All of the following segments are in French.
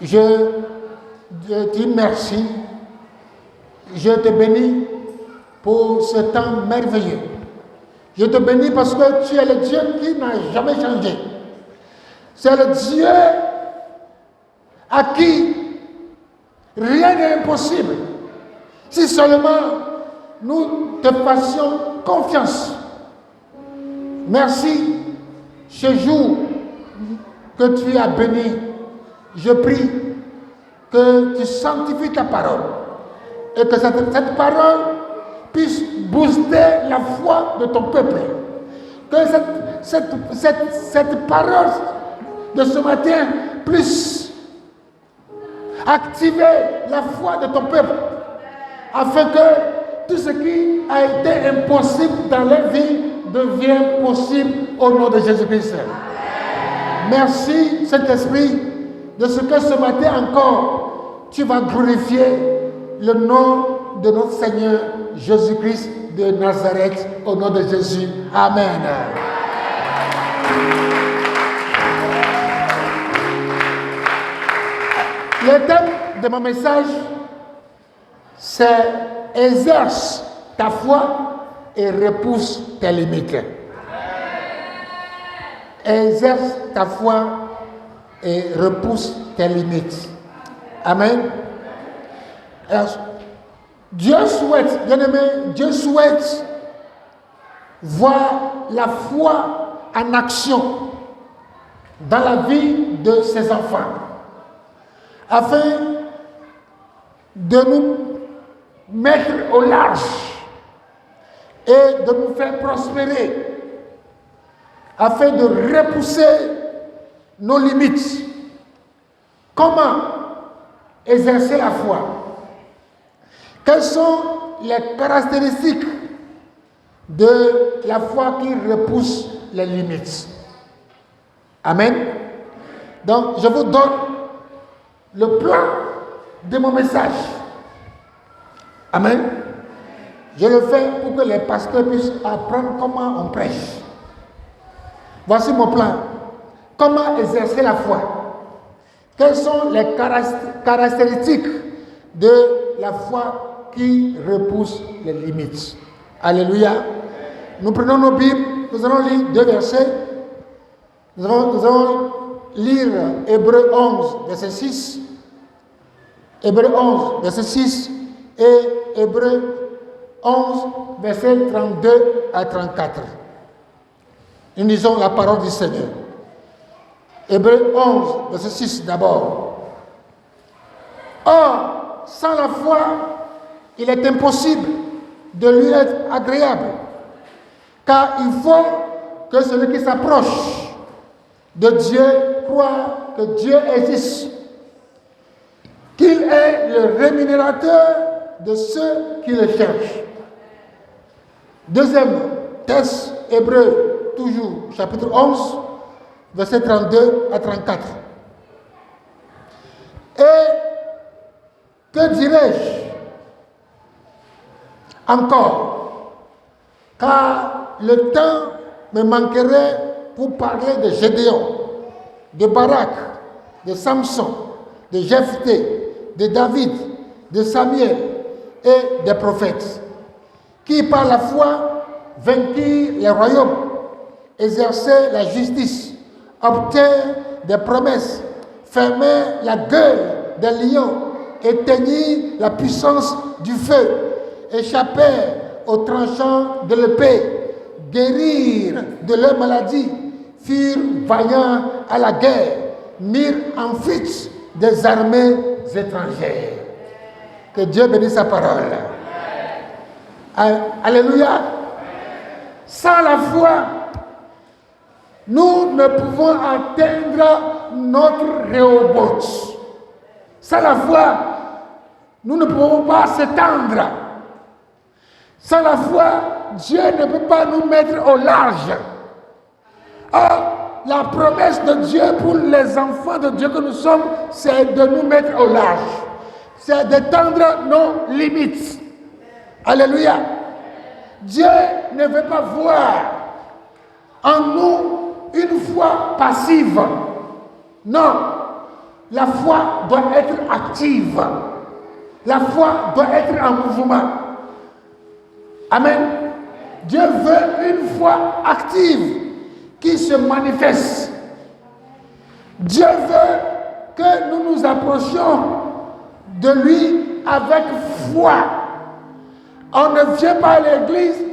Je te dis merci. Je te bénis pour ce temps merveilleux. Je te bénis parce que tu es le Dieu qui n'a jamais changé. C'est le Dieu à qui rien n'est impossible. Si seulement nous te fassions confiance. Merci ce jour que tu as béni. Je prie que tu sanctifies ta parole et que cette parole puisse booster la foi de ton peuple. Que cette parole de ce matin puisse activer la foi de ton peuple afin que tout ce qui a été impossible dans leur vie devienne possible au nom de Jésus-Christ. Merci Saint-Esprit de ce que ce matin encore tu vas glorifier le nom de notre Seigneur Jésus-Christ de Nazareth au nom de Jésus. Amen. Le thème de mon message, c'est exerce ta foi et repousse tes limites. Exerce ta foi et repousse tes limites. Amen. Alors, Dieu souhaite, bien aimé, Dieu souhaite voir la foi en action dans la vie de ses enfants, afin de nous mettre au large et de nous faire prospérer, afin de repousser nos limites. Comment exercer la foi? Quelles sont les caractéristiques de la foi qui repousse les limites? Amen. Donc, je vous donne le plan de mon message. Amen. Je le fais pour que les pasteurs puissent apprendre comment on prêche. Voici mon plan. Comment exercer la foi? Quelles sont les caractéristiques de la foi qui repousse les limites? Alléluia. Nous prenons nos Bibles, nous allons lire deux versets. Nous allons lire Hébreux 11, verset 6. Hébreux 11, verset 6 et Hébreux 11, verset 32 à 34. Nous lisons la parole du Seigneur. Hébreux 11, verset 6 d'abord. Or, sans la foi, il est impossible de lui être agréable, car il faut que celui qui s'approche de Dieu croit que Dieu existe, qu'il est le rémunérateur de ceux qui le cherchent. Deuxième texte, Hébreux, toujours, chapitre 11, verset 32 à 34. Et que dirais-je encore? Car le temps me manquerait pour parler de Gédéon, de Barak, de Samson, de Jephthé, de David, de Samuel et des prophètes, qui par la foi vainquirent les royaumes, exerçaient la justice, obtinrent des promesses, fermèrent la gueule des lions, éteignirent la puissance du feu, échappèrent aux tranchants de l'épée, guérirent de leur maladie, furent vaillants à la guerre, mirent en fuite des armées étrangères. Que Dieu bénisse sa parole. Alléluia. Sans la foi, nous ne pouvons atteindre notre Rehoboth. Sans la foi, nous ne pouvons pas s'étendre. Sans la foi, Dieu ne peut pas nous mettre au large. Or, la promesse de Dieu pour les enfants de Dieu que nous sommes, c'est de nous mettre au large. C'est d'étendre nos limites. Alléluia. Dieu ne veut pas voir en nous une foi passive. Non. la foi doit être active. La foi doit être en mouvement. Amen. Dieu veut une foi active qui se manifeste. Dieu veut que nous nous approchions de lui avec foi. On ne vient pas à l'église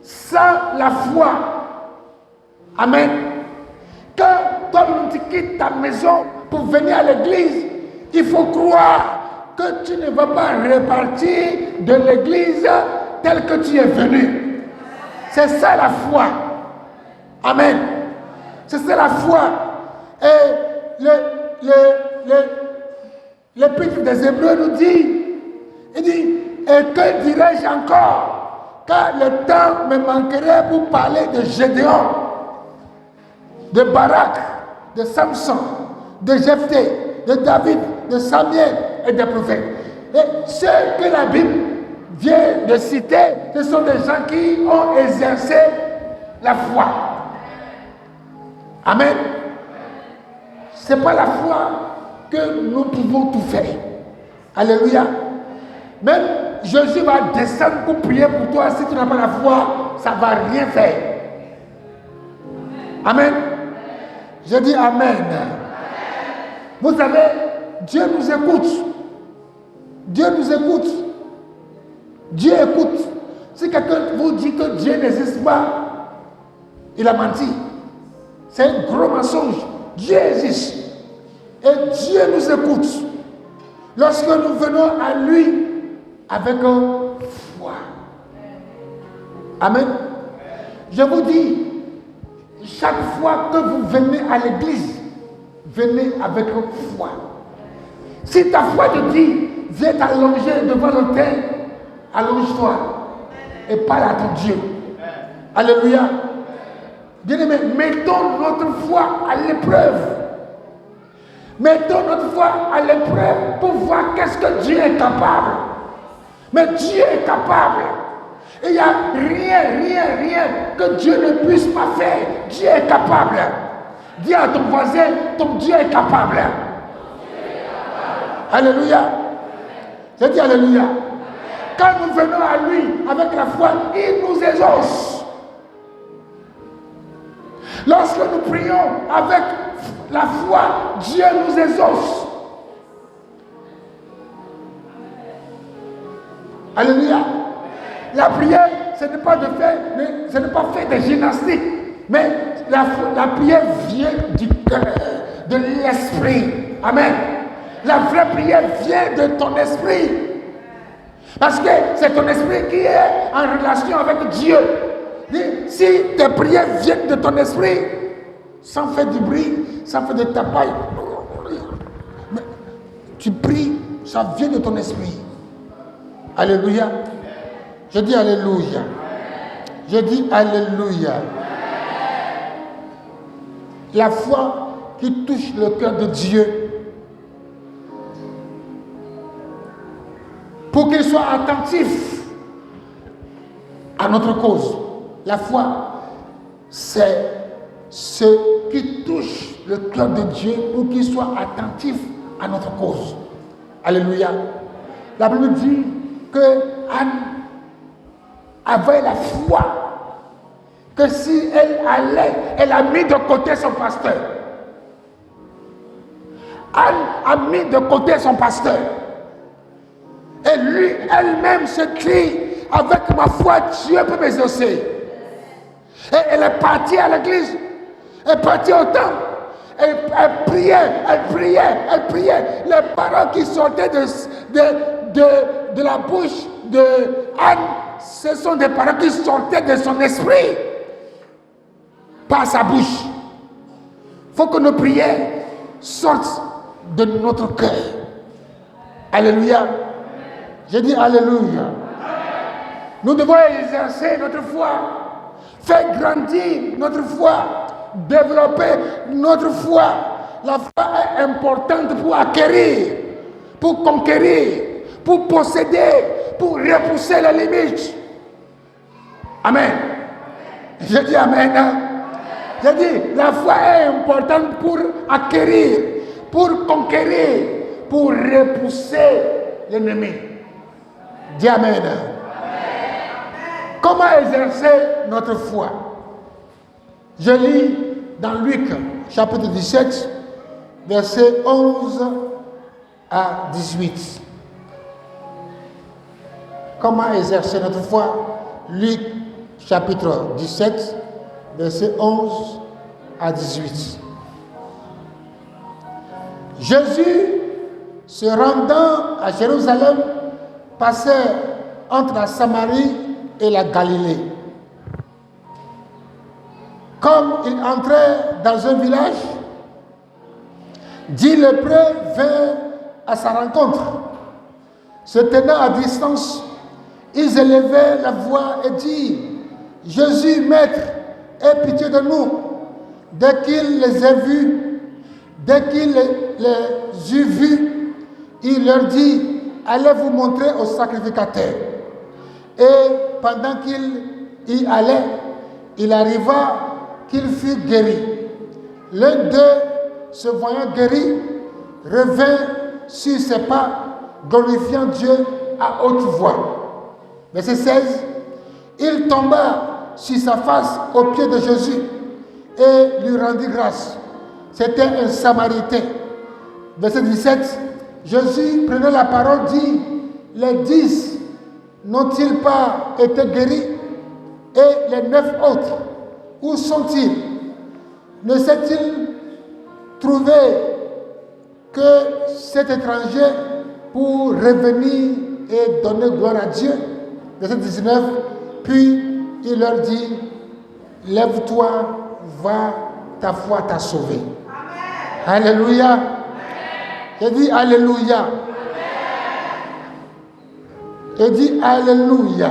sans la foi. Amen. Quand toi tu quittes ta maison pour venir à l'église, il faut croire que tu ne vas pas repartir de l'église telle que tu es venu. C'est ça la foi. Amen. C'est ça la foi. Et l'Épître des Hébreux nous dit, il dit, et que dirais-je encore, car le temps me manquerait pour parler de Gédéon, de Barak, de Samson, de Jephthé, de David, de Samuel et des prophètes. Et ceux que la Bible vient de citer, ce sont des gens qui ont exercé la foi. Amen. Ce n'est pas la foi que nous pouvons tout faire. Alléluia. Même Jésus va descendre pour prier pour toi. Si tu n'as pas la foi, ça ne va rien faire. Amen. Je dis Amen. Vous savez, Dieu nous écoute. Dieu nous écoute. Dieu écoute. Si quelqu'un vous dit que Dieu n'existe pas, il a menti. C'est un gros mensonge. Dieu existe. Et Dieu nous écoute. Lorsque nous venons à lui avec une foi. Amen. Je vous dis, chaque fois que vous venez à l'église, venez avec une foi. Si ta foi te dit, viens t'allonger devant l'autel, allonge-toi et parle à ton Dieu. Alléluia. Bien-aimés, mettons notre foi à l'épreuve. Mettons notre foi à l'épreuve pour voir qu'est-ce que Dieu est capable. Mais Dieu est capable. Il n'y a rien que Dieu ne puisse pas faire. Dieu est capable. Dis à ton voisin, ton Dieu est capable. Alléluia. Je dis Alléluia. Quand nous venons à lui avec la foi, il nous exauce. Lorsque nous prions avec la foi, Dieu nous exauce. Alléluia. La prière, ce n'est pas faire des gymnastiques, mais la prière vient du cœur, de l'esprit. Amen. La vraie prière vient de ton esprit. Parce que c'est ton esprit qui est en relation avec Dieu. Si tes prières viennent de ton esprit, sans faire du bruit, sans faire de tapage, tu pries, ça vient de ton esprit. Alléluia. Je dis Alléluia. Je dis Alléluia. La foi qui touche le cœur de Dieu, pour qu'il soit attentif à notre cause. La foi, c'est ce qui touche le cœur de Dieu pour qu'il soit attentif à notre cause. Alléluia. La Bible dit que Anne avait la foi que si elle allait, elle a mis de côté son pasteur. Anne a mis de côté son pasteur. Et lui, elle-même se crie, avec ma foi, Dieu peut m'exaucer. Et elle est partie à l'église, elle est partie au temple, elle priait. Les paroles qui sortaient de la bouche de Anne, ce sont des paroles qui sortaient de son esprit, par sa bouche. Il faut que nos prières sortent de notre cœur. Alléluia. J'ai dit Alléluia. Nous devons exercer notre foi, faire grandir notre foi, développer notre foi. La foi est importante pour acquérir, pour conquérir, pour posséder, pour repousser les limites. Amen. Je dis Amen. Je dis, la foi est importante pour acquérir, pour conquérir, pour repousser l'ennemi. Dis Amen. Comment exercer notre foi? Je lis dans Luc, chapitre 17, versets 11 à 18. Comment exercer notre foi? Luc, chapitre 17, versets 11 à 18. Jésus, se rendant à Jérusalem, passait entre la Samarie et la Galilée. Comme il entrait dans un village, 10 lépreux vinrent à sa rencontre. Se tenant à distance, ils élevaient la voix et dirent: Jésus, Maître, aie pitié de nous. Dès qu'il les a vus, dès qu'il les eut vus, il leur dit: allez vous montrer au sacrificateur. Et pendant qu'il y allait, il arriva qu'il fut guéri. L'un d'eux, se voyant guéri, revint sur ses pas, glorifiant Dieu à haute voix. Verset 16. Il tomba sur sa face aux pieds de Jésus et lui rendit grâce. C'était un Samaritain. Verset 17. Jésus, prenant la parole, dit: les 10 n'ont-ils pas été guéris? Et les 9 autres, où sont-ils? Ne s'est-il trouvé que cet étranger pour revenir et donner gloire à Dieu? Verset 19. Puis il leur dit: lève-toi, va, ta foi t'a sauvé. Amen. Alléluia. J'ai dit Alléluia. J'ai dit Alléluia.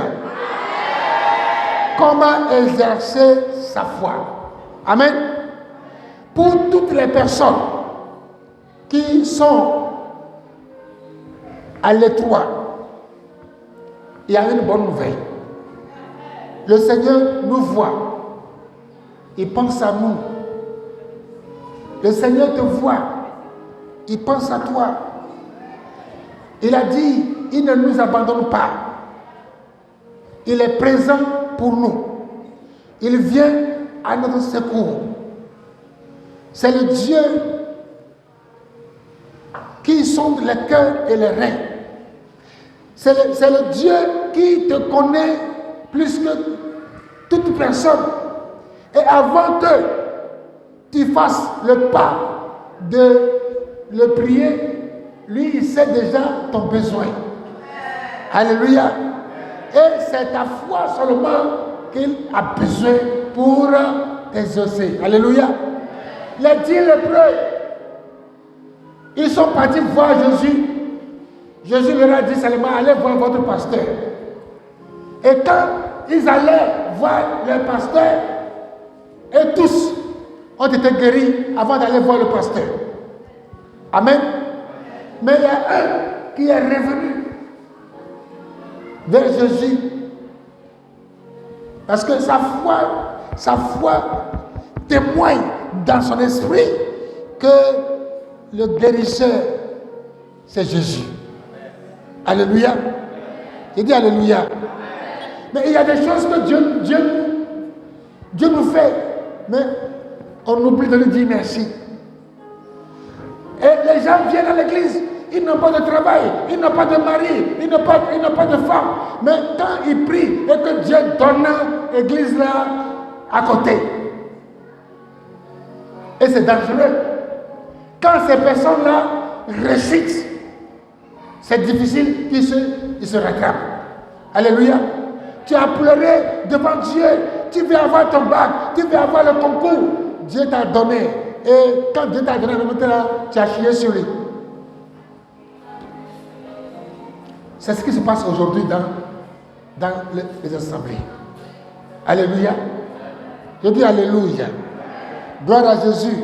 Comment exercer sa foi? Amen. Pour toutes les personnes qui sont à l'étroit, il y a une bonne nouvelle. Le Seigneur nous voit. Il pense à nous. Le Seigneur te voit. Il pense à toi. Il a dit: il ne nous abandonne pas. Il est présent pour nous. Il vient à notre secours. C'est le Dieu qui sonde les cœurs et les reins. C'est le Dieu qui te connaît plus que toute personne. Et avant que tu fasses le pas de le prier, lui, il sait déjà ton besoin. Alléluia. Et c'est ta foi seulement qu'il a besoin pour t'exaucer. Alléluia. Les 10 lépreux, ils sont partis voir Jésus. Jésus leur a dit seulement: allez voir votre pasteur. Et quand ils allaient voir le pasteur, et tous ont été guéris avant d'aller voir le pasteur. Amen. Mais il y a un qui est revenu vers Jésus. Parce que sa foi témoigne dans son esprit que le guérisseur, c'est Jésus. Alléluia. J'ai dit Alléluia. Mais il y a des choses que Dieu nous fait, mais on oublie de lui dire merci. Et les gens viennent à l'église, ils n'ont pas de travail, ils n'ont pas de mari, ils n'ont pas de femme. Mais quand ils prient et que Dieu donne l'église là à côté, et c'est dangereux. Quand ces personnes-là récitent, c'est difficile qu'ils se rattrapent. Alléluia. Tu as pleuré devant Dieu, tu veux avoir ton bac, tu veux avoir le concours. Dieu t'a donné. Et quand Dieu t'a donné le moment là, tu as chié sur lui. C'est ce qui se passe aujourd'hui dans les assemblées. Alléluia. Je dis Alléluia. Gloire à Jésus.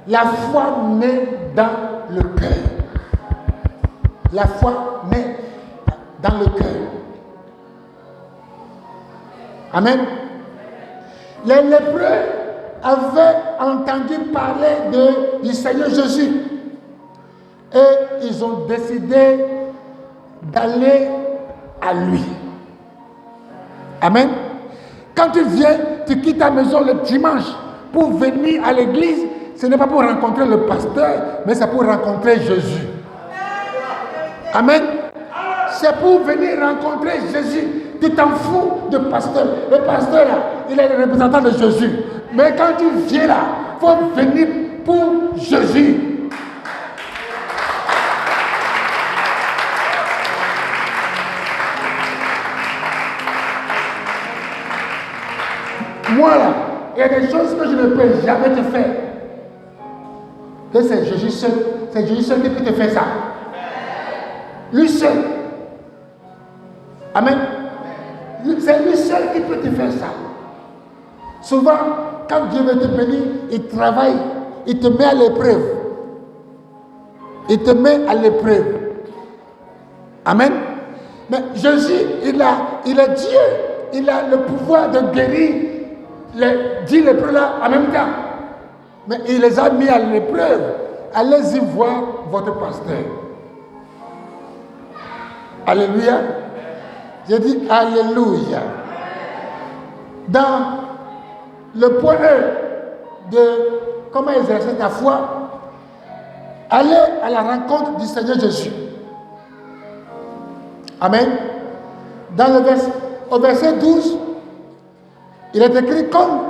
La foi naît dans le cœur. La foi naît dans le cœur. Amen. Les lépreux avaient entendu parler du Seigneur Jésus. Et ils ont décidé d'aller à lui. Amen. Quand tu viens, tu quittes ta maison le dimanche pour venir à l'église, ce n'est pas pour rencontrer le pasteur, mais c'est pour rencontrer Jésus. Amen. C'est pour venir rencontrer Jésus. Tu t'en fous de pasteur. Le pasteur là, il est le représentant de Jésus. Mais quand tu viens là, il faut venir pour Jésus. Moi là, il y a des choses que je ne peux jamais te faire. Que c'est Jésus seul. C'est Jésus seul qui peut te faire ça. Lui seul. Amen. C'est lui seul qui peut te faire ça. Souvent, quand Dieu veut te bénir, il travaille, il te met à l'épreuve. Il te met à l'épreuve. Amen. Mais Jésus, il est Dieu. Il a le pouvoir de guérir les 10 lépreux là en même temps. Mais il les a mis à l'épreuve. Allez-y voir votre pasteur. Alléluia. J'ai dit Alléluia. Dans le point 1 de comment exercer ta foi, allez à la rencontre du Seigneur Jésus. Amen. Au verset 12, il est écrit comme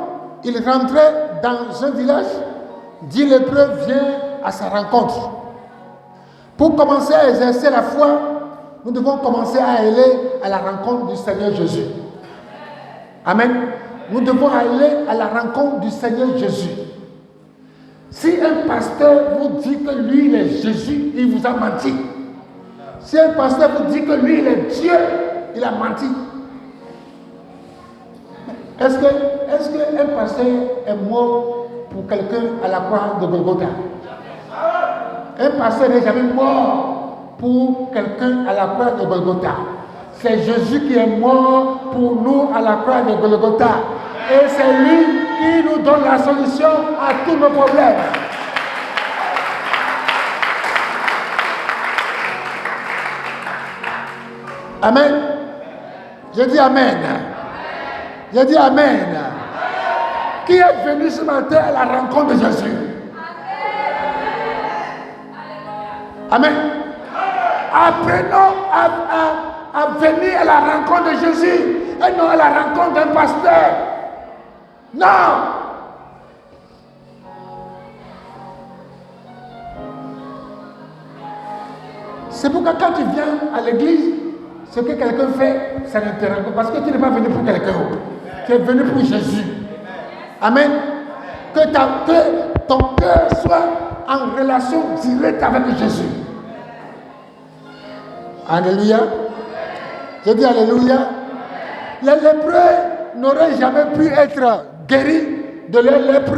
il rentrait dans un village, 10 lépreux viennent à sa rencontre. Pour commencer à exercer la foi, nous devons commencer à aller à la rencontre du Seigneur Jésus. Amen. Nous devons aller à la rencontre du Seigneur Jésus. Si un pasteur vous dit que lui il est Jésus, il vous a menti. Si un pasteur vous dit que lui il est Dieu, il a menti. Est-ce qu'un pasteur est mort pour quelqu'un à la croix de Golgotha? Un pasteur n'est jamais mort pour quelqu'un à la croix de Golgotha. C'est Jésus qui est mort pour nous à la croix de Golgotha. Et c'est lui qui nous donne la solution à tous nos problèmes. Amen. Je dis Amen. Je dis Amen. Qui est venu ce matin à la rencontre de Jésus? Amen. Apprenons à venir à la rencontre de Jésus et non à la rencontre d'un pasteur. Non. C'est pourquoi quand tu viens à l'église, ce que quelqu'un fait, ça ne te rencontre. Parce que tu n'es pas venu pour quelqu'un. Tu es venu pour Jésus. Amen. Que ton cœur soit en relation directe avec Jésus. Alléluia. Je dis Alléluia. Les lépreux n'auraient jamais pu être guéris de leur lèpre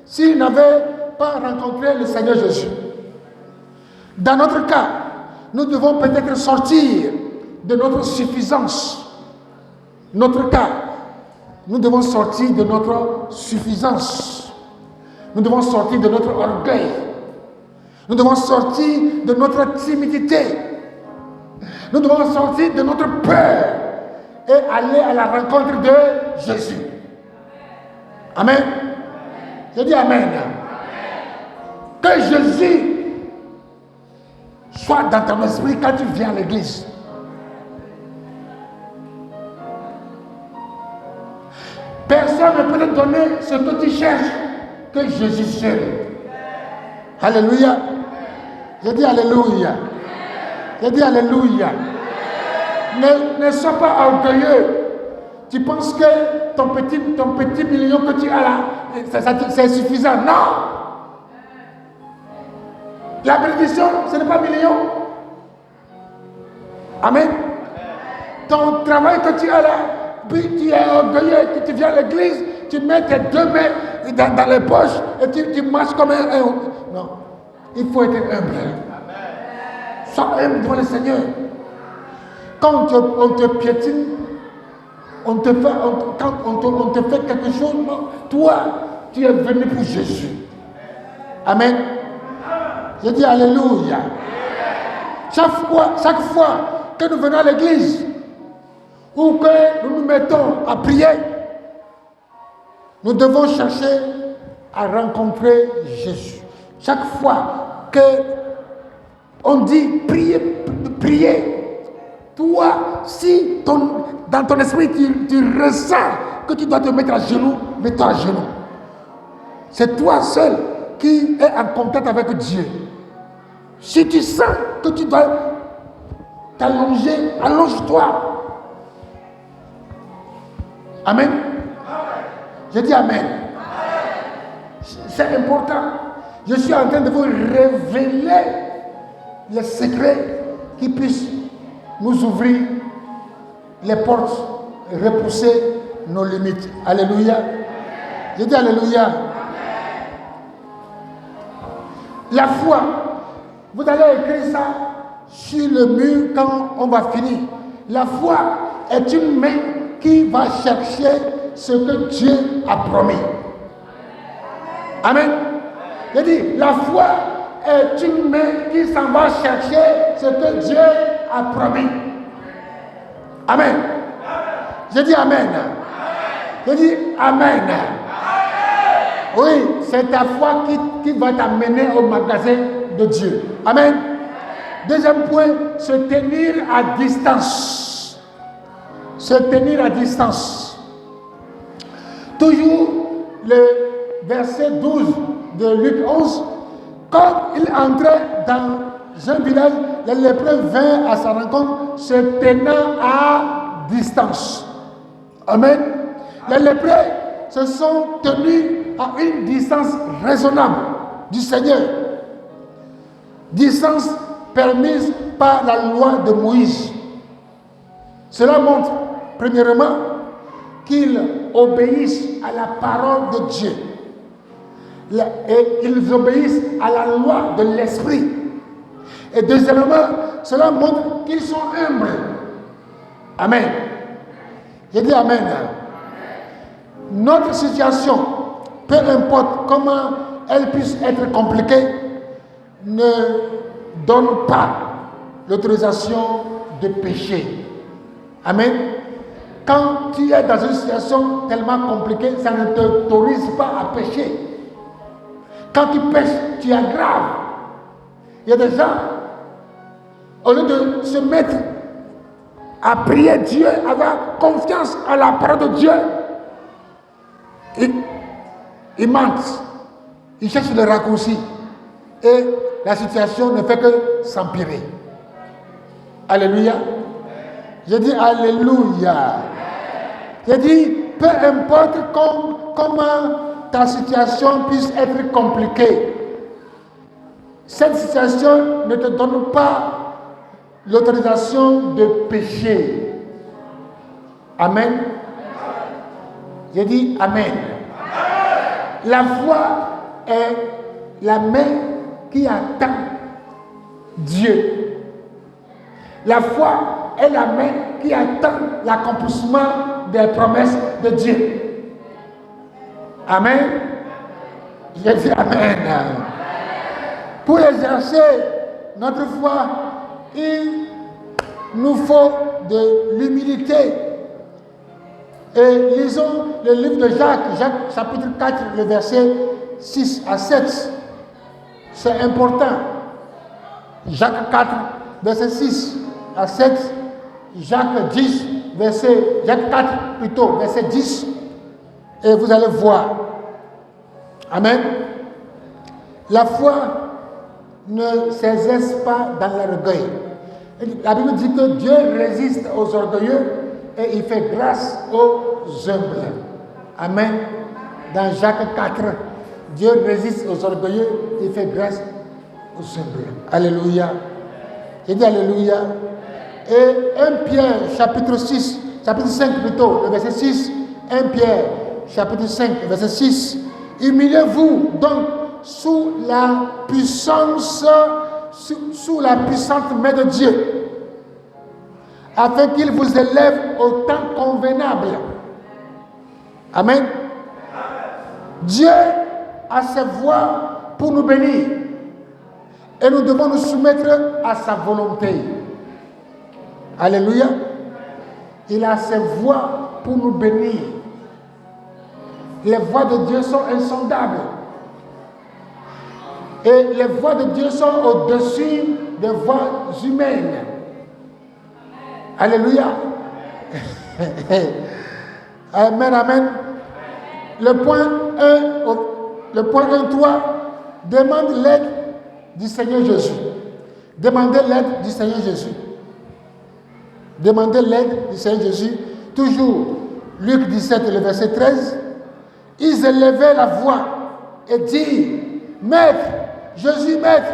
s'ils n'avaient pas rencontré le Seigneur Jésus. Dans notre cas, nous devons peut-être sortir de notre suffisance. Notre cas, nous devons sortir de notre suffisance. Nous devons sortir de notre orgueil. Nous devons sortir de notre timidité. Nous devons sortir de notre peur et aller à la rencontre de Jésus. Amen. Je dis Amen. Que Jésus soit dans ton esprit quand tu viens à l'église. Personne ne peut te donner ce que tu cherches que Jésus seul. Alléluia. Je dis Alléluia. Je dis Alléluia. Ne sois pas orgueilleux. Tu penses que ton petit million que tu as là, c'est suffisant. Non. La bénédiction, ce n'est pas million. Amen. Ton travail que tu as là, puis tu es orgueilleux, que tu viens à l'église, tu mets tes 2 mains dans les poches et tu marches comme un. Non. Il faut être humble. Sois humble devant le Seigneur. Quand on te piétine, quand on te fait quelque chose, non, toi, tu es venu pour Jésus. Amen. Je dis Alléluia. Chaque fois que nous venons à l'église ou que nous nous mettons à prier, nous devons chercher à rencontrer Jésus. Chaque fois que on dit prier, toi, si dans ton esprit tu ressens que tu dois te mettre à genoux, mets-toi à genoux. C'est toi seul qui es en contact avec Dieu. Si tu sens que tu dois t'allonger, allonge-toi. Amen. Je dis Amen. C'est important. Je suis en train de vous révéler les secrets qui puissent nous ouvrir les portes, repousser nos limites. Alléluia. Je dis Alléluia. La foi, vous allez écrire ça sur le mur quand on va finir. La foi est une main qui va chercher ce que Dieu a promis. Amen. Je dis, la foi est une main qui s'en va chercher ce que Dieu a promis. Amen. Je dis Amen. Je dis Amen. Oui, c'est ta foi qui va t'amener au magasin de Dieu. Amen. Deuxième point, se tenir à distance. Se tenir à distance. Toujours le verset 12 de Luc 11. Comme il entrait dans un village, les lépreux vinrent à sa rencontre, se tenant à distance. Amen. Les lépreux se sont tenus à une distance raisonnable du Seigneur. Distance permise par la loi de Moïse. Cela montre, premièrement, qu'ils obéissent à la parole de Dieu. Et ils obéissent à la loi de l'esprit. Et deuxièmement, cela montre qu'ils sont humbles. Amen. Je dis Amen. Notre situation, peu importe comment elle puisse être compliquée, ne donne pas l'autorisation de pécher. Amen. Quand tu es dans une situation tellement compliquée, ça ne t'autorise pas à pécher. Quand tu pêches, tu aggraves. Il y a des gens, au lieu de se mettre à prier Dieu, avoir confiance à la parole de Dieu, ils mentent. Ils cherchent le raccourci. Et la situation ne fait que s'empirer. Alléluia. Je dis Alléluia. Je dis, peu importe comment ta situation puisse être compliquée, cette situation ne te donne pas l'autorisation de pécher. Amen. Je dis Amen. La foi est la main qui attend Dieu. La foi est la main qui attend l'accomplissement des promesses de Dieu. Amen. Je dis Amen. Pour exercer notre foi, il nous faut de l'humilité. Et lisons le livre de Jacques chapitre 4, le verset 6 à 7. C'est important. Jacques 4, verset 6 à 7. Jacques 4 plutôt, verset 10. Et vous allez voir. Amen. La foi ne s'exerce pas dans l'orgueil. La Bible dit que Dieu résiste aux orgueilleux et il fait grâce aux humbles. Amen. Dans Jacques 4, Dieu résiste aux orgueilleux et il fait grâce aux humbles. Alléluia. J'ai dit Alléluia. Et 1 Pierre chapitre 5 plutôt, le verset 6. 1 Pierre chapitre 5, verset 6. Humiliez-vous donc sous la puissante main de Dieu, afin qu'il vous élève au temps convenable. Amen. Dieu a ses voies pour nous bénir. Et nous devons nous soumettre à sa volonté. Alléluia. Il a ses voies pour nous bénir. Les voies de Dieu sont insondables. Et les voies de Dieu sont au-dessus des voies humaines. Alléluia. Amen, amen. Le point 1, 3, demande l'aide du Seigneur Jésus. Demandez l'aide du Seigneur Jésus. Demandez l'aide du Seigneur Jésus. Toujours, Luc 17, le verset 13. Ils élevaient la voix et dirent, Maître, Jésus, Maître,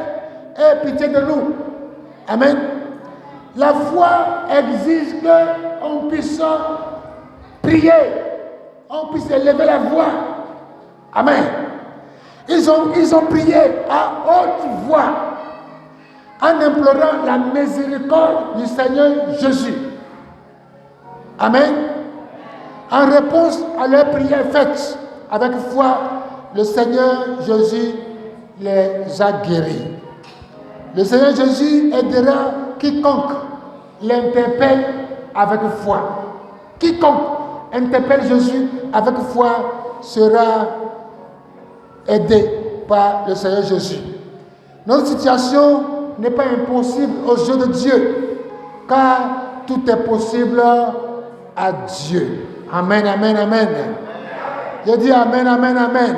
aie pitié de nous. Amen. La foi exige qu'on puisse prier, on puisse élever la voix. Amen. Ils ont prié à haute voix en implorant la miséricorde du Seigneur Jésus. Amen. En réponse à leurs prières faites avec foi, le Seigneur Jésus les a guéris. Le Seigneur Jésus aidera quiconque l'interpelle avec foi. Quiconque interpelle Jésus avec foi sera aidé par le Seigneur Jésus. Notre situation n'est pas impossible aux yeux de Dieu, car tout est possible à Dieu. Amen, amen, amen. Je dis amen, amen, amen.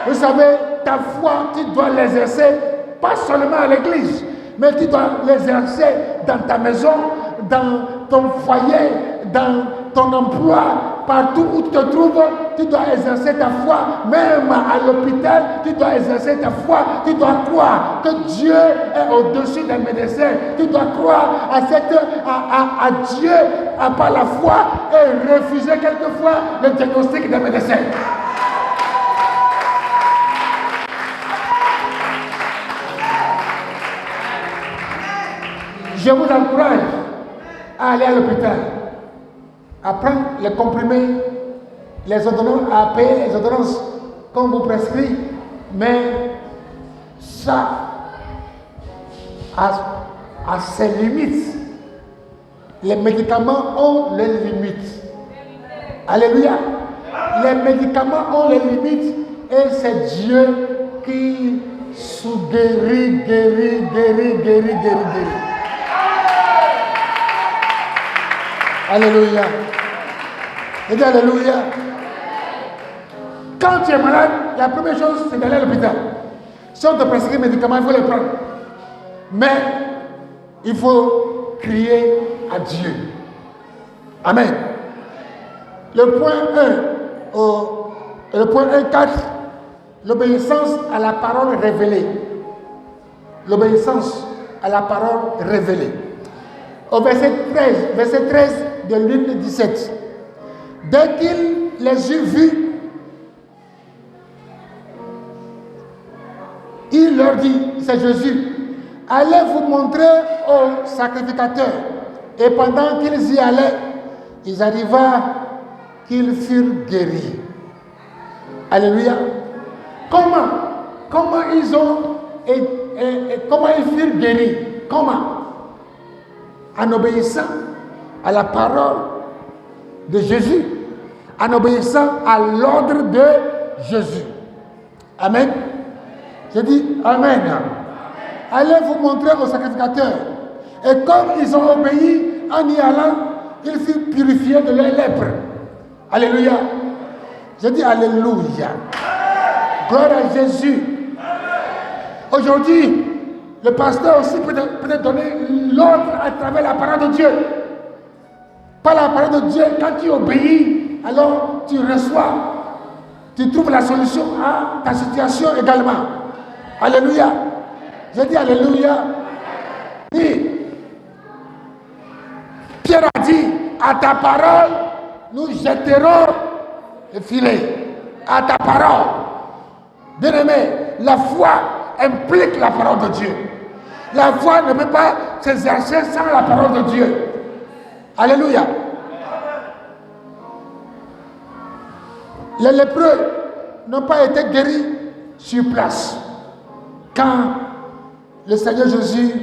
Vous savez, ta foi, tu dois l'exercer pas seulement à l'église, mais tu dois l'exercer dans ta maison, dans ton foyer, dans ton emploi, partout où tu te trouves, tu dois exercer ta foi. Même à l'hôpital, tu dois exercer ta foi. Tu dois croire que Dieu est au-dessus des médecins. Tu dois croire à Dieu par la foi et refuser quelquefois le diagnostic des médecins. Je vous encourage à aller à l'hôpital, à prendre les comprimés, les ordonnances, à payer les ordonnances qu'on vous prescrit, mais ça a ses limites. Les médicaments ont les limites. Alléluia. Les médicaments ont les limites et c'est Dieu qui guérit. Alléluia. Et dis alléluia. Quand tu es malade, la première chose, c'est d'aller à l'hôpital. Si on te prescrit des médicaments, il faut les prendre. Mais il faut crier à Dieu. Amen. Le point 1.4, l'obéissance à la parole révélée. L'obéissance à la parole révélée. Au verset 13 de Luc 17. Dès qu'il les eut vus, il leur dit, c'est Jésus, allez vous montrer aux sacrificateurs. Et pendant qu'ils y allaient, ils arriva qu'ils furent guéris. Alléluia. Comment ils furent guéris? Comment? En obéissant à la parole de Jésus, en obéissant à l'ordre de Jésus. Amen. Je dis Amen. Allez vous montrer aux sacrificateurs. Et comme ils ont obéi en y allant, ils furent purifiés de leur lèpre. Alléluia. Je dis Alléluia. Gloire à Jésus. Aujourd'hui, le pasteur aussi peut te donner l'ordre à travers la parole de Dieu. Par la parole de Dieu, quand tu obéis, alors tu reçois. Tu trouves la solution à ta situation également. Alléluia. Je dis Alléluia. Oui. Pierre a dit, à ta parole, nous jetterons le filet. À ta parole. Bien-aimé, la foi implique la parole de Dieu. La foi ne peut pas s'exercer sans la parole de Dieu. Alléluia. Les lépreux n'ont pas été guéris sur place. Quand le Seigneur Jésus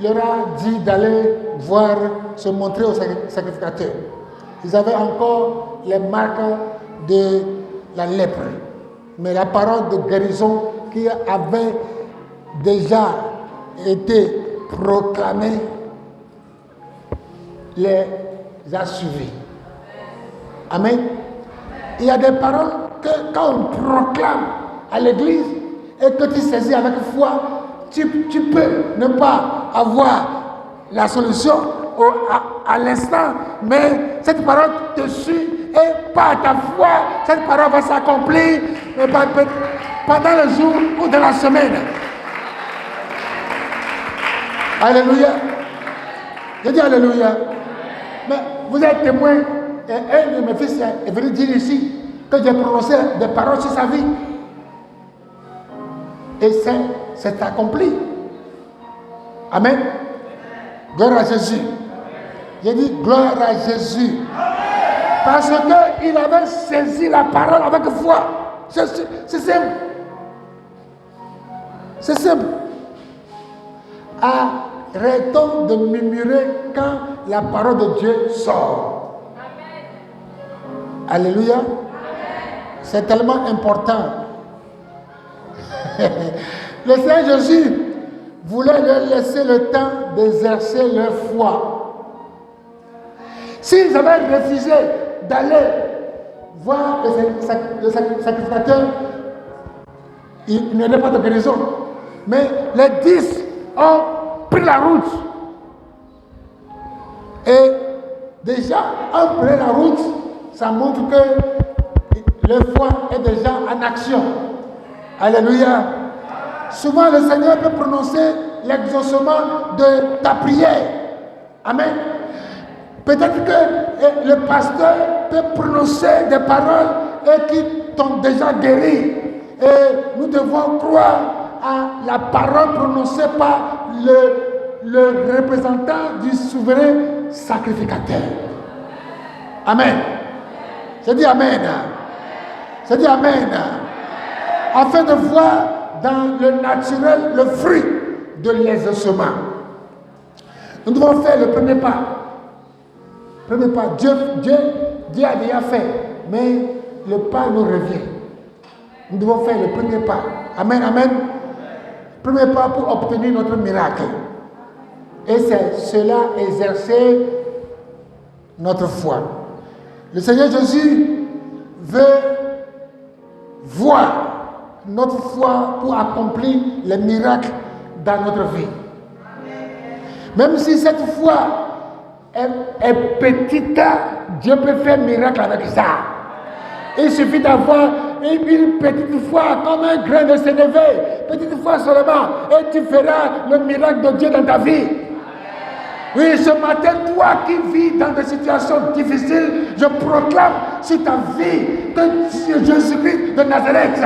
leur a dit d'aller voir, se montrer au sacrificateur, ils avaient encore les marques de la lèpre. Mais la parole de guérison qui avait déjà été proclamée les a suivis. Amen. Il y a des paroles que quand on proclame à l'église et que tu saisis avec foi, tu peux ne pas avoir la solution à l'instant, mais cette parole te suit et par ta foi, cette parole va s'accomplir pendant le jour ou dans la semaine. Alléluia. Je dis Alléluia. Mais vous êtes témoin, et un de mes fils est venu dire ici que j'ai prononcé des paroles sur sa vie. Et c'est accompli. Amen. Gloire à Jésus. J'ai dit gloire à Jésus. Parce qu'il avait saisi la parole avec foi. C'est simple. C'est simple. Arrêtons de murmurer quand la parole de Dieu sort. Amen. Alléluia. Amen. C'est tellement important. Le Seigneur Jésus voulait leur laisser le temps d'exercer leur foi. S'ils avaient refusé d'aller voir le sacrificateur, il n'y avait pas de guérison. Mais les 10 ont pris la route. Et déjà, en prenant la route, ça montre que le foi est déjà en action. Alléluia. Souvent, le Seigneur peut prononcer l'exaucement de ta prière. Amen. Peut-être que le pasteur peut prononcer des paroles qui t'ont déjà guéri. Et nous devons croire à la parole prononcée par le représentant du souverain sacrificateur. Amen. Je dis Amen. Je dis Amen. Afin de voir dans le naturel le fruit de l'exaucement. Nous devons faire le premier pas. Premier pas. Dieu a déjà fait, mais le pas nous revient. Nous devons faire le premier pas. Amen, amen. Premier pas pour obtenir notre miracle. Et c'est cela, exercer notre foi. Le Seigneur Jésus veut voir notre foi pour accomplir les miracles dans notre vie. Même si cette foi est petite, Dieu peut faire miracle avec ça. Il suffit d'avoir une petite foi comme un grain de sénévé, petite foi seulement, et tu feras le miracle de Dieu dans ta vie. Oui, ce matin, toi qui vis dans des situations difficiles, je proclame sur ta vie que Jésus-Christ de Nazareth,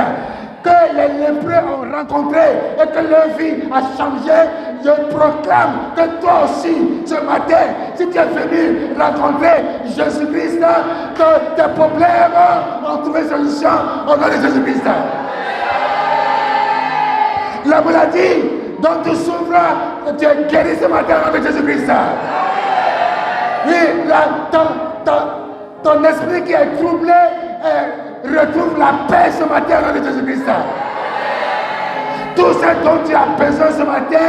que les lépreux ont rencontré et que leur vie a changé. Je proclame que toi aussi, ce matin, si tu es venu rencontrer Jésus-Christ, que tes problèmes ont trouvé solution au nom de Jésus-Christ. La maladie dont tu souffres, tu es guéri ce matin au nom de Jésus-Christ. Oui, ton esprit qui est troublé retrouve la paix ce matin au nom de Jésus-Christ. Tout ce dont tu as besoin ce matin,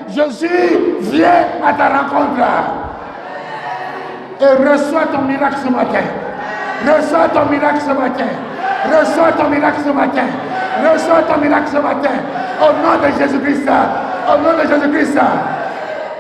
Jésus vient à ta rencontre. Et reçois ton miracle ce matin. Reçois ton miracle ce matin. Reçois ton miracle ce matin. Reçois ton miracle ce matin. Au nom de Jésus-Christ. Au nom de Jésus-Christ.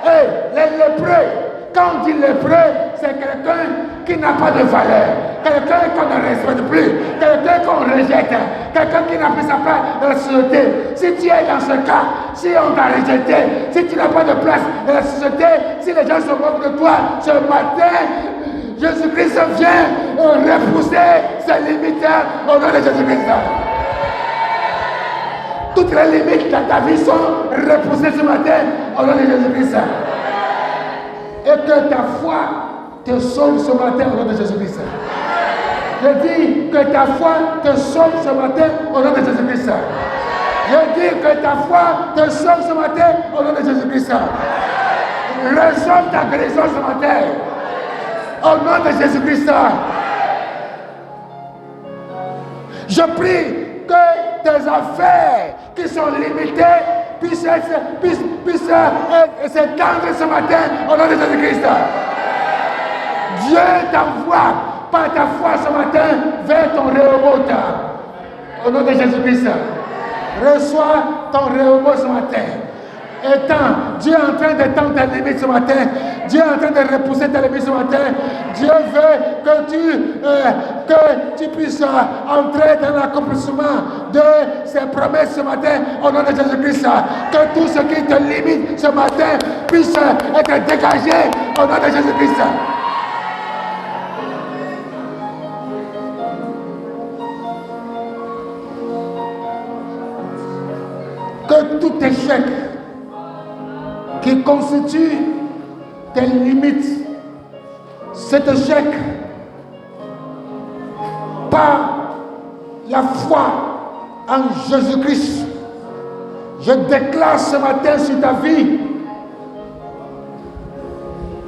Et les lépreux, quand on dit lépreux, c'est quelqu'un qui n'a pas de valeur, quelqu'un qu'on ne respecte plus, quelqu'un qu'on rejette, quelqu'un qui n'a plus sa place dans la société. Si tu es dans ce cas, si on t'a rejeté, si tu n'as pas de place dans la société, si les gens se moquent de toi, ce matin, Jésus-Christ vient repousser ses limites au nom de Jésus-Christ. Toutes les limites dans ta vie sont repoussées ce matin au nom de Jésus-Christ. Et que ta foi te sauve ce matin au nom de Jésus-Christ. Je dis que ta foi te sauve ce matin au nom de Jésus-Christ. Je dis que ta foi te sauve ce matin au nom de Jésus-Christ. Reçois ta guérison ce matin au nom de Jésus-Christ. Je prie que tes affaires qui sont limitées puissent s'étendre ce matin au nom de Jésus-Christ. Dieu t'envoie par ta foi ce matin vers ton Rehoboth au nom de Jésus-Christ. Reçois ton Rehoboth ce matin. Dieu est en train d'étendre tes limites ce matin. Dieu est en train de repousser tes limites ce matin. Dieu veut que tu puisses entrer dans l'accomplissement de ses promesses ce matin au nom de Jésus-Christ. Que tout ce qui te limite ce matin puisse être dégagé au nom de Jésus-Christ. Que tout échec qui constitue tes limites, cet échec, par la foi en Jésus-Christ, je déclare ce matin sur ta vie,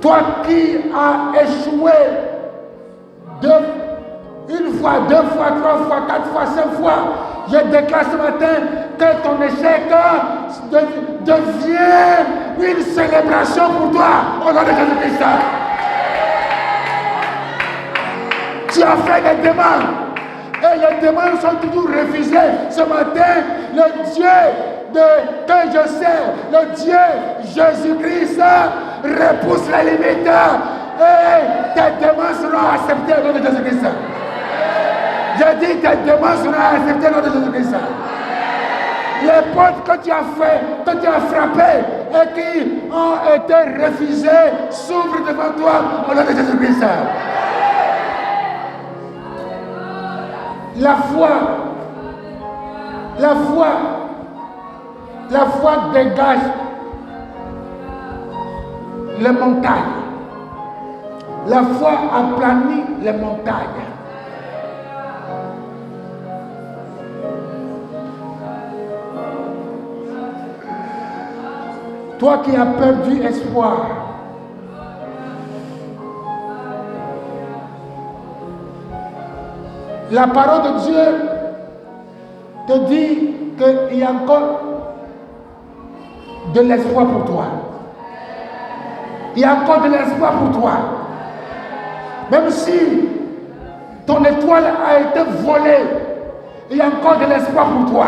toi qui as échoué une fois, 2 fois, 3 fois, 4 fois, 5 fois, je déclare ce matin que ton échec devient une célébration pour toi au nom de Jésus-Christ. Tu as fait des demandes et les demandes sont toujours refusées. Ce matin, le Dieu que je sais, le Dieu Jésus-Christ repousse les limites et tes demandes seront acceptées au nom de Jésus-Christ. Je dis tes demandes seront acceptées au nom de Jésus-Christ. Les portes que tu as fait, que tu as frappées et qui ont été refusées s'ouvrent devant toi au nom de Jésus-Christ. La foi dégage les montagnes. La foi aplanit les montagnes. Toi qui as perdu espoir, la parole de Dieu te dit qu'il y a encore de l'espoir pour toi. Il y a encore de l'espoir pour toi. Même si ton étoile a été volée, il y a encore de l'espoir pour toi.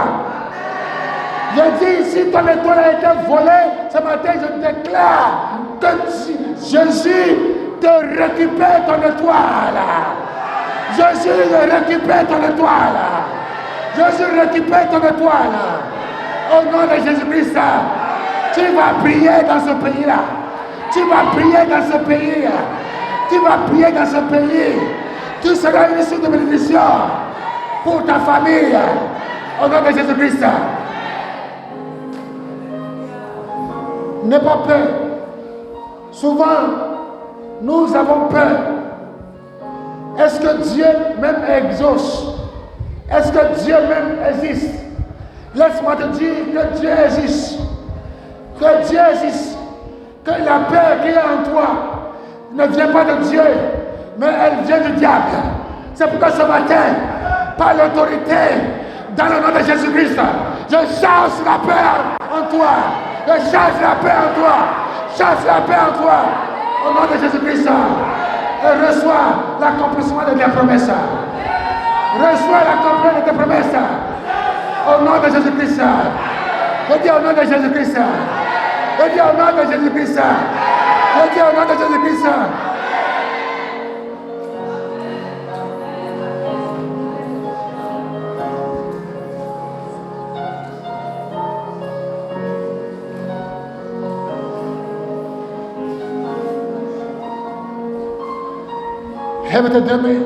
Je dis, si ton étoile a été volée, ce matin je déclare que Jésus te récupère ton étoile. Jésus récupère ton étoile. Jésus récupère ton étoile. Au nom de Jésus-Christ, tu vas prier dans ce pays-là. Tu vas prier dans ce pays. Tu vas prier dans ce pays. Tu seras une source de bénédiction pour ta famille. Au nom de Jésus-Christ. N'aie pas peur. Souvent, nous avons peur. Est-ce que Dieu même exauce? Est-ce que Dieu même existe? Laisse-moi te dire que Dieu existe. Que Dieu existe. Que la peur qui est en toi ne vient pas de Dieu, mais elle vient du diable. C'est pourquoi ce matin, par l'autorité, dans le nom de Jésus-Christ, je chasse la peur en toi. Je chasse la paix en toi. Chasse la paix en toi. Au nom de Jésus-Christ. Et reçois l'accomplissement de tes promesses. Reçois l'accomplissement de tes promesses. Au nom de Jésus-Christ. Je dis au nom de Jésus-Christ. Je dis au nom de Jésus-Christ. Je dis au nom de Jésus-Christ. Lève tes deux mains.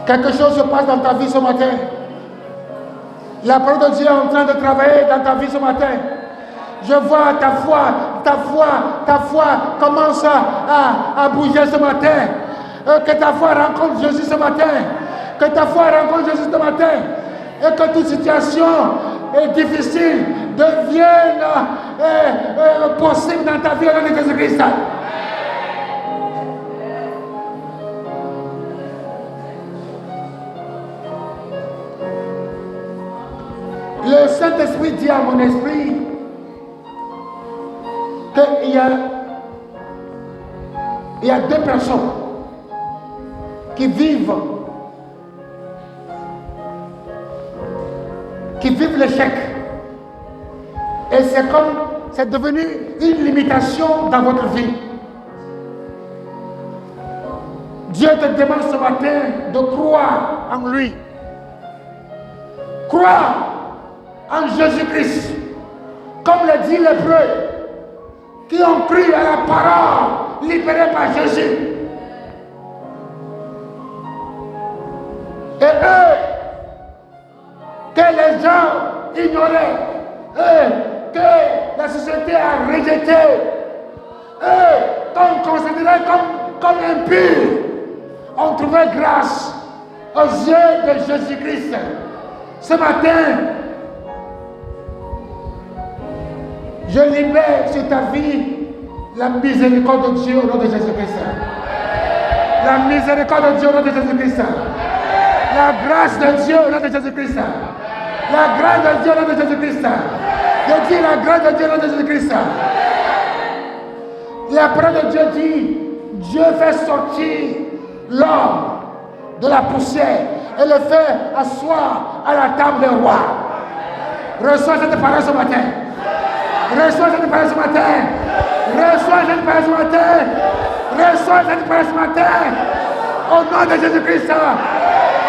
Quelque chose se passe dans ta vie ce matin. La parole de Dieu est en train de travailler dans ta vie ce matin. Je vois ta foi ta foi commence à bouger ce matin. Que ta foi rencontre Jésus ce matin. Que ta foi rencontre Jésus ce matin. Et que toute situation difficile devienne possible dans ta vie au nom de Jésus-Christ. Le Saint-Esprit dit à mon esprit qu'il y a deux personnes qui vivent l'échec. Et c'est devenu une limitation dans votre vie. Dieu te demande ce matin de croire en lui. Croire en Jésus-Christ. Comme le dit l'Hébreu, qui ont cru à la parole libérée par Jésus. Et eux, que les gens ignoraient, que la société a rejeté, qu'on considérait comme impurs, ont trouvé grâce aux yeux de Jésus-Christ. Ce matin, je libère sur ta vie la miséricorde de Dieu au nom de Jésus-Christ. La miséricorde de Dieu au nom de Jésus-Christ. La grâce de Dieu au nom de Jésus-Christ. La grâce de Dieu au nom de Jésus-Christ. Je dis la grâce de Dieu au nom de Jésus-Christ. La parole de Dieu dit, Dieu fait sortir l'homme de la poussière et le fait asseoir à la table des rois. Reçois cette parole ce matin. Reçois cette parole ce matin. Reçois cette parole ce matin. Reçois cette parole ce matin. Au nom de Jésus-Christ.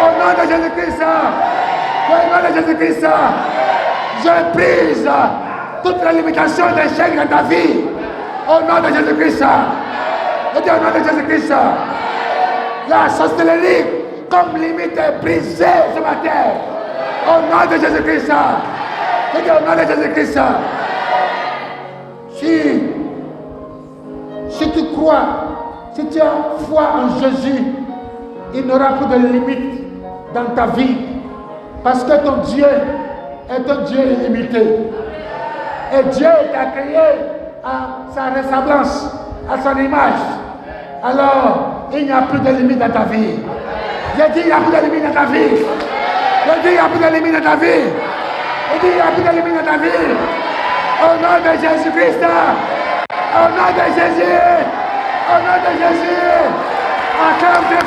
Au nom de Jésus-Christ. Au nom de Jésus-Christ. Je brise toute la limitation d'échec dans ta vie. Au nom de Jésus-Christ. Je dis au nom de Jésus-Christ. La sorcellerie comme limite est brisée ce matin. Au nom de Jésus-Christ. Je dis au nom de Jésus-Christ. Si tu crois, si tu as foi en Jésus, il n'y aura plus de limites dans ta vie. Parce que ton Dieu est un Dieu illimité. Et Dieu t'a créé à sa ressemblance, à son image. Alors, il n'y a plus de limites dans ta vie. J'ai dit, il n'y a plus de limites dans ta vie. J'ai dit, il n'y a plus de limites dans ta vie. J'ai dit, il n'y a plus de limites dans ta vie. Au nom de Jésus-Christ. Au nom de Jésus. Au nom de Jésus. Acclame tes